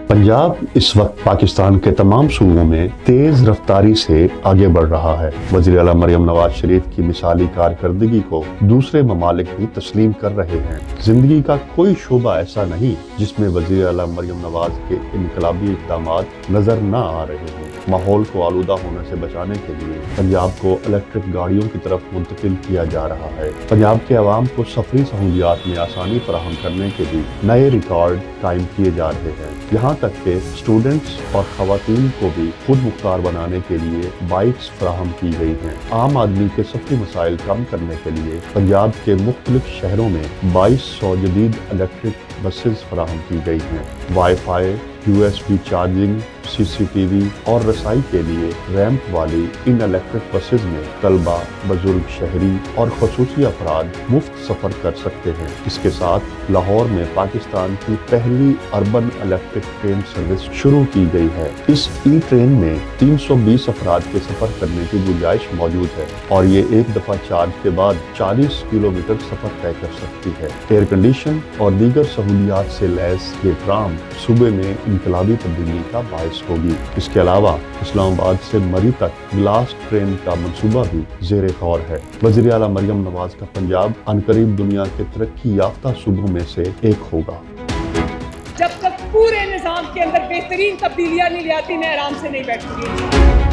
पंजाब इस वक्त पाकिस्तान के तमाम सूबों में तेज रफ्तारी से आगे बढ़ रहा है। वज़ीर आला मरियम नवाज शरीफ की मिसाली कारकर्दगी को दूसरे ममालिक भी तस्लीम कर रहे हैं। जिंदगी का कोई शोबा ऐसा नहीं जिसमें वज़ीर आला मरियम नवाज के इनकलाबी इक़दामात नजर न आ रहे हों। माहौल को आलूदा होने से बचाने के लिए पंजाब को इलेक्ट्रिक गाड़ियों की तरफ मुंतकिल किया जा रहा है। पंजाब के अवाम को सफरी सहूलियात में आसानी फराहम करने के भी नए रिकॉर्ड कायम किए जा रहे हैं। यहाँ तक के स्टूडेंट्स और खवातीन को भी खुद मुख्तार बनाने के लिए बाइक्स फराहम की गई हैं। आम आदमी के सफरी मसाइल कम करने के लिए पंजाब के मुख्तलिफ शहरों में 2200 जदीद इलेक्ट्रिक बसेस फराहम की गई हैं। वाईफाई, USB चार्जिंग, CCTV और रसाई के लिए रैंप वाली इन इलेक्ट्रिक बसेस में तलबा, बुजुर्ग, शहरी और खसूसी अफराद मुफ्त सफर कर सकते हैं। इसके साथ लाहौर में पाकिस्तान की पहली अर्बन इलेक्ट्रिक ट्रेन सर्विस शुरू की गई है। इस ई ट्रेन में 320 अफराद के सफर करने की गुंजाइश मौजूद है और ये एक दफा चार्ज के बाद 40 किलोमीटर सफर तय कर सकती है। एयर कंडीशन और दीगर सहूलियात से लैस ये ट्राम सूबे में इनकलाबी तब्दीली का बायस होगी। इसके अलावा इस्लामाबाद से मरी तक ग्लास ट्रेन का मंसूबा भी ज़ेरे गौर है। वज़ीर आला मरियम नवाज का पंजाब अनकरीब दुनिया के तरक्की याफ्ता सूबों में से एक होगा। जब तक पूरे निज़ाम के अंदर बेहतरीन तब्दीलियां नहीं ले आती, मैं आराम से नहीं बैठूंगी।